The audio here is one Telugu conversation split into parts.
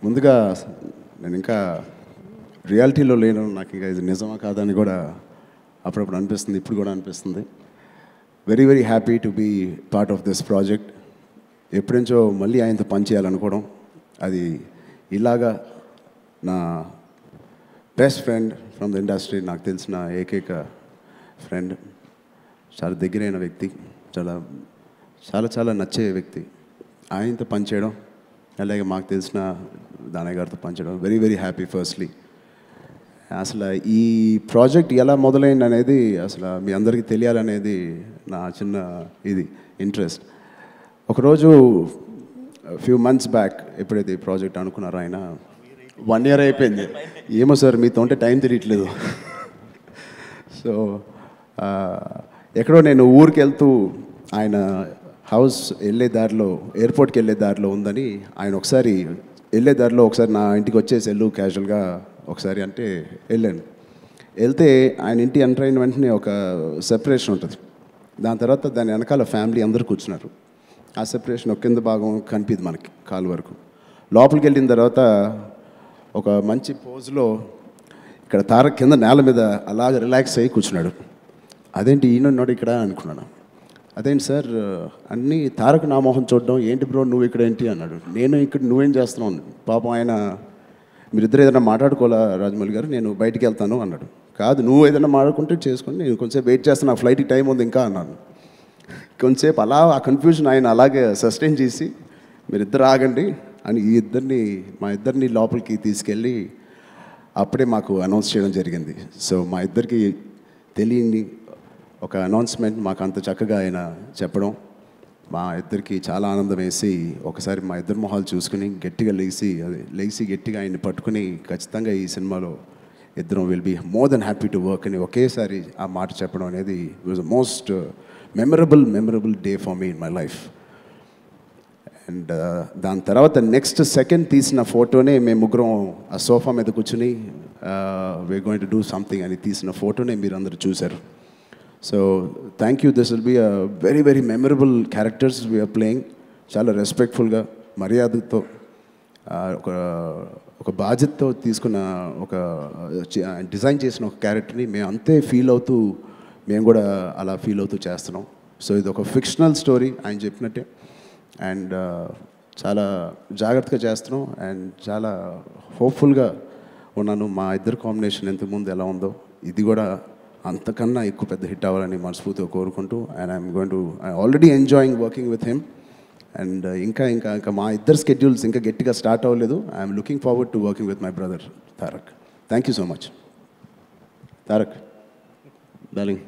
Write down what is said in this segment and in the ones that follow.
ముందుగా నేను ఇంకా రియాలిటీలో లేను, నాకు ఇంకా ఇది నిజమా కాదని కూడా అప్పుడప్పుడు అనిపిస్తుంది, ఇప్పుడు కూడా అనిపిస్తుంది. Very very happy to be part of this project. ఎప్పుడుంచో మళ్ళీ ఆయనతో పనిచేయాలనుకోవడం, అది ఇలాగా నా best friend from the industry, నాకు తెలిసిన ఏకైక ఫ్రెండ్, చాలా దగ్గరైన వ్యక్తి, చాలా చాలా చాలా నచ్చే వ్యక్తి, ఆయనతో పనిచేయడం, అలాగే మాకు తెలిసిన దానయ్య గారితో పనిచేయడం వెరీ వెరీ హ్యాపీ. ఫస్ట్లీ అసలు ఈ ప్రాజెక్ట్ ఎలా మొదలైంది అనేది అసలు మీ అందరికీ తెలియాలనేది నా చిన్న ఇది ఇంట్రెస్ట్. ఒకరోజు ఫ్యూ మంత్స్ బ్యాక్ ఎప్పుడైతే ఈ ప్రాజెక్ట్ అనుకున్నారో, ఆయన 1 year అయిపోయింది. ఏమో సార్ మీతో ఉంటే టైం తెలియట్లేదు. సో ఎక్కడో నేను ఊరికి వెళ్తూ ఆయన హౌస్ వెళ్ళే దారిలో, ఎయిర్పోర్ట్కి వెళ్ళే దారిలో ఉందని, ఆయన ఒకసారి వెళ్ళే దారిలో ఒకసారి నా ఇంటికి వచ్చేసి వెళ్ళు క్యాజువల్గా ఒకసారి అంటే వెళ్ళాను. వెళ్తే ఆయన ఇంటి ఎంటర్ అయిన వెంటనే ఒక సెపరేషన్ ఉంటుంది. దాని తర్వాత దాని వెనకాల ఫ్యామిలీ అందరూ కూర్చున్నారు. ఆ సెపరేషన్ ఒక కింద భాగం కనిపిది మనకి కాలు వరకు. లోపలికి వెళ్ళిన తర్వాత ఒక మంచి పోజ్లో ఇక్కడ తారక్ కింద నేల మీద అలాగ రిలాక్స్ అయ్యి కూర్చున్నాడు. అదేంటి ఈయనన్నాడు ఇక్కడ అనుకున్నాను. అదేంటి సార్ అన్నీ తారక్ నా మొహం చూడడం ఏంటి బ్రో, నువ్వు ఇక్కడ ఏంటి అన్నాడు. నేను ఇక్కడ నువ్వేం చేస్తున్నావు? పాపం ఆయన మీరిద్దరు ఏదైనా మాట్లాడుకోవాలా రాజమౌళి గారు, నేను బయటికి వెళ్తాను అన్నాడు. కాదు, నువ్వు ఏదైనా మాట్లాడుకుంటే చేసుకొని, నేను కొంచెంసేపు వెయిట్ చేస్తాను, నా ఫ్లైట్కి టైం ఉంది ఇంకా అన్నాను. కొంచెంసేపు అలా ఆ కన్ఫ్యూజన్ ఆయన అలాగే సస్టైన్ చేసి, మీరిద్దరు ఆగండి అని మా ఇద్దరిని లోపలికి తీసుకెళ్ళి అప్పుడే మాకు అనౌన్స్ చేయడం జరిగింది. సో మా ఇద్దరికి తెలియని ఒక అనౌన్స్మెంట్ మాకు అంత చక్కగా ఆయన చెప్పడం మా ఇద్దరికి చాలా ఆనందం వేసి, ఒకసారి మా ఇద్దరు మొహాలు చూసుకుని గట్టిగా లేచి గట్టిగా ఆయన్ని పట్టుకుని, ఖచ్చితంగా ఈ సినిమాలో ఇద్దరం will be more than happy to work అని ఒకేసారి ఆ మాట చెప్పడం అనేది was the most memorable day for me in my life. And దాని తర్వాత నెక్స్ట్ సెకండ్ తీసిన ఫోటోనే మేము ముగ్గురం ఆ సోఫా మీద కూర్చుని we're going to do something అని తీసిన ఫోటోనే మీరు అందరూ చూశారు. So thank you. This will be a very very memorable characters we're playing. చాలా రెస్పెక్ట్ఫుల్గా, మర్యాదతో, ఒక బాధ్యతతో తీసుకున్న ఒక డిజైన్ చేసిన ఒక క్యారెక్టర్ని మేము అంతే ఫీల్ అవుతూ, మేము కూడా అలా ఫీల్ అవుతూ చేస్తున్నాం. సో ఇది ఒక ఫిక్షనల్ స్టోరీ ఆయన చెప్పినట్టే. అండ్ చాలా జాగ్రత్తగా చేస్తున్నాం అండ్ చాలా హోప్ఫుల్గా ఉన్నాను. మా ఇద్దరు కాంబినేషన్ ఇంతకుముందు ఎలా ఉందో ఇది కూడా అంతకన్నా ఎక్కువ పెద్ద హిట్ అవ్వాలని మనస్ఫూర్తిగా కోరుకుంటూ, and I already enjoying working with him. And ఇంకా మా ఇద్దరు స్కెడ్యూల్స్ ఇంకా గట్టిగా స్టార్ట్ అవ్వలేదు. I'm looking forward to working with my brother Tarak. Thank you so much Tarak darling.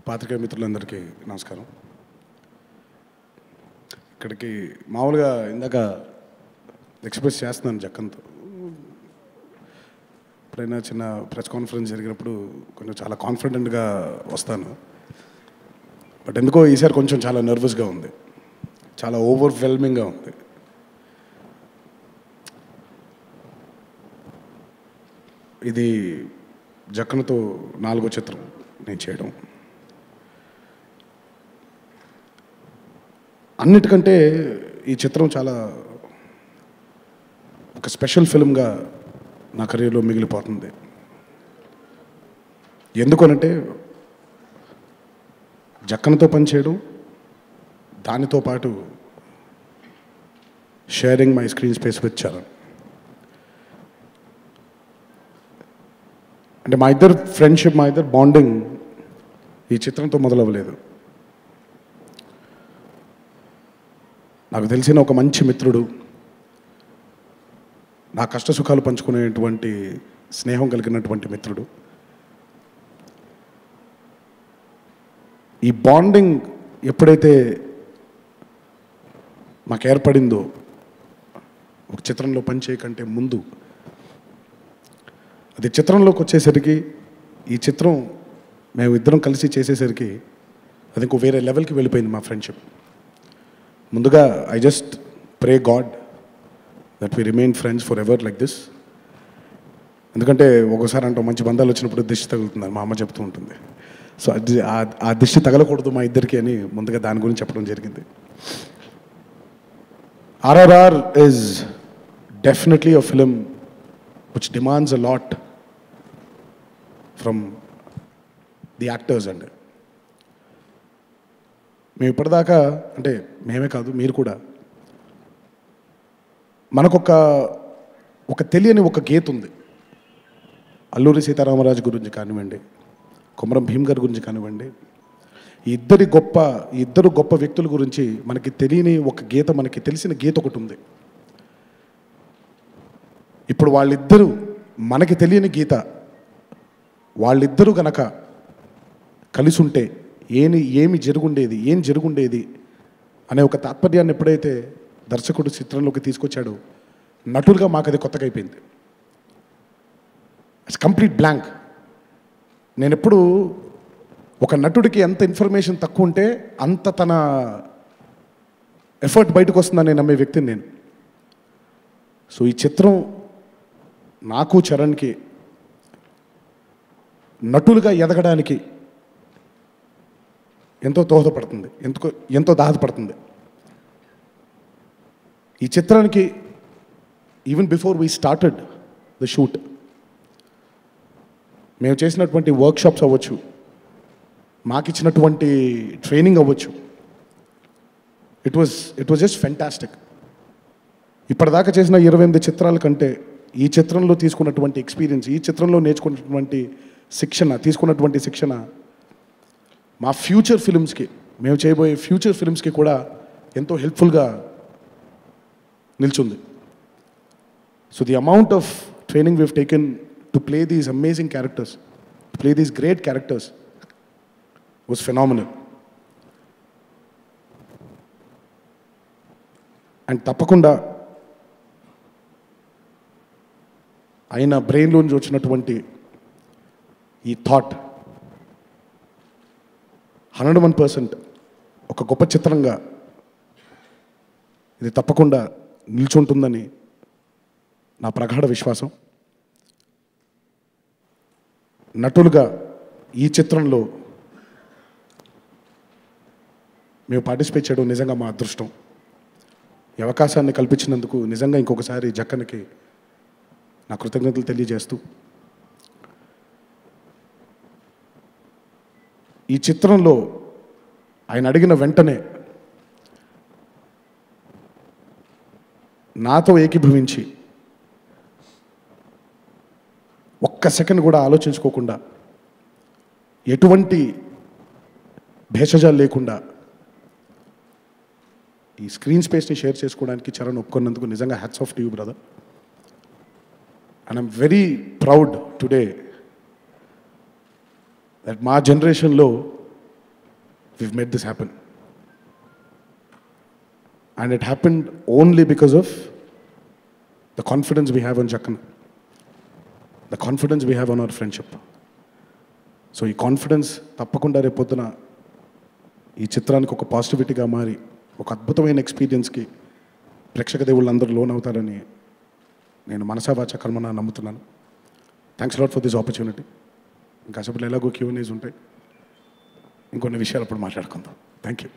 పాత్రికేయ మిత్రులందరికీ నమస్కారం. ఇక్కడికి మామూలుగా ఇందాక ఎక్స్ప్రెస్ చేస్తున్నాను జక్కన్తో, ఎప్పుడైనా చిన్న ప్రెస్ కాన్ఫరెన్స్ జరిగినప్పుడు కొంచెం చాలా కాన్ఫిడెంట్గా వస్తాను. బట్ ఎందుకో ఈసారి కొంచెం చాలా నర్వస్గా ఉంది, చాలా ఓవర్వెల్మింగ్గా ఉంది. ఇది జక్కన్తో 4వ చిత్రం నేను చేయడం. అన్నిటికంటే ఈ చిత్రం చాలా ఒక స్పెషల్ ఫిల్మ్గా నా కెరీర్లో మిగిలిపోతుంది. ఎందుకనంటే జక్కన్తో పనిచేయడం, దానితో పాటు sharing my screen space with Charan. అంటే మా ఇద్దరు ఫ్రెండ్షిప్, మా ఇద్దరు బాండింగ్ ఈ చిత్రంతో మొదలవ్వలేదు. నాకు తెలిసిన ఒక మంచి మిత్రుడు, నా కష్ట సుఖాలు పంచుకునేటువంటి స్నేహం కలిగినటువంటి మిత్రుడు. ఈ బాండింగ్ ఎప్పుడైతే మాకు ఏర్పడిందో, ఒక చిత్రంలో పనిచేయకంటే ముందు, అది చిత్రంలోకి వచ్చేసరికి, ఈ చిత్రం మేము ఇద్దరం కలిసి చేసేసరికి అది ఇంకో వేరే లెవెల్కి వెళ్ళిపోయింది మా ఫ్రెండ్షిప్. ముందుగా I just pray God that we remain friends forever like this. ఎందుకంటే ఒక్కోసారి అంటూ మంచి బంధాలు వచ్చినప్పుడు దిష్టి తగులుతుందని మా అమ్మ చెప్తూ ఉంటుంది. సో అది ఆ దిష్టి తగలకూడదు మా ఇద్దరికి అని ముందుగా దాని గురించి చెప్పడం జరిగింది. RRR is definitely a film which demands a lot from the actors అండి. మేము ఇప్పటిదాకా అంటే మేమే కాదు మీరు కూడా మనకొక తెలియని ఒక గీత ఉంది. అల్లూరి సీతారామరాజు గురించి కానివ్వండి, కొమరం భీమ్ గారి గురించి కానివ్వండి, ఈ ఇద్దరు గొప్ప వ్యక్తుల గురించి మనకి తెలియని ఒక గీత, మనకి తెలిసిన గీత ఒకటి ఉంది. ఇప్పుడు వాళ్ళిద్దరూ మనకి తెలియని గీత, వాళ్ళిద్దరూ గనక కలిసి ఉంటే ఏం జరుగుండేది అనే ఒక తాత్పర్యాన్ని ఎప్పుడైతే దర్శకుడు చిత్రంలోకి తీసుకొచ్చాడో నటులుగా మాకు అది కొత్తగా అయిపోయింది. It's complete blank. నేను ఎప్పుడు ఒక నటుడికి ఎంత ఇన్ఫర్మేషన్ తక్కువ ఉంటే అంత తన ఎఫర్ట్ బయటకు వస్తుందని నమ్మే వ్యక్తిని నేను. సో ఈ చిత్రం నాకు చరణ్కి నటులుగా ఎదగడానికి ఎంతో దోహదపడుతుంది, ఎంతో దోహదపడుతుంది. ఈ చిత్రానికి even before we started the shoot మేము చేసినటువంటి వర్క్షాప్స్ అవ్వచ్చు, మాకు ఇచ్చినటువంటి ట్రైనింగ్ అవ్వచ్చు, ఇట్ వాజ్ జస్ట్ ఫెంటాస్టిక్. ఇప్పటిదాకా చేసిన 28 చిత్రాల కంటే ఈ చిత్రంలో తీసుకున్నటువంటి ఎక్స్పీరియన్స్, ఈ చిత్రంలో తీసుకున్నటువంటి శిక్షణ మా ఫ్యూచర్ ఫిల్మ్స్కి, మేము చేయబోయే ఫ్యూచర్ ఫిల్మ్స్కి కూడా ఎంతో హెల్ప్ఫుల్గా నిల్చుంది. So the amount of training we've taken to play these amazing characters, to play these great characters was phenomenal. And తప్పకుండా ఆయన బ్రెయిన్లోంచి వచ్చినటువంటి ఈ థాట్ 101% ఒక గొప్ప చిత్రంగా ఇది తప్పకుండా నిల్చుంటుందని నా ప్రగాఢ విశ్వాసం. నటులుగా ఈ చిత్రంలో మేము పార్టిసిపేట్ చేయడం నిజంగా మా అదృష్టం. ఈ అవకాశాన్ని కల్పించినందుకు నిజంగా ఇంకొకసారి జక్కన్కి నా కృతజ్ఞతలు తెలియజేస్తూ, ఈ చిత్రంలో ఆయన అడిగిన వెంటనే నాతో ఏకీభవించి ఒక్క సెకండ్ కూడా ఆలోచించుకోకుండా, ఎటువంటి భేషజాలు లేకుండా ఈ స్క్రీన్ స్పేస్ని షేర్ చేసుకోవడానికి చరణ్ ఒప్పుకున్నందుకు నిజంగా hats off to you brother. And I'm very proud today that మా జనరేషన్లో we've made this happen. And it happened only because of the confidence we have on Jakkan, the confidence we have on our friendship. So ఈ కాన్ఫిడెన్స్ తప్పకుండా రేపొద్దున ఈ చిత్రానికి ఒక పాజిటివిటీగా మారి ఒక అద్భుతమైన ఎక్స్పీరియన్స్కి ప్రేక్షక దేవుళ్ళందరూ లోన్ అవుతారని నేను మనసావాచ కర్మన నమ్ముతున్నాను. Thanks lot for this opportunity. ఇంకా అసలు ఎలాగో Q&As ఉంటాయి, ఇంకొన్ని విషయాలు అప్పుడు మాట్లాడుకుందాం. Thank you.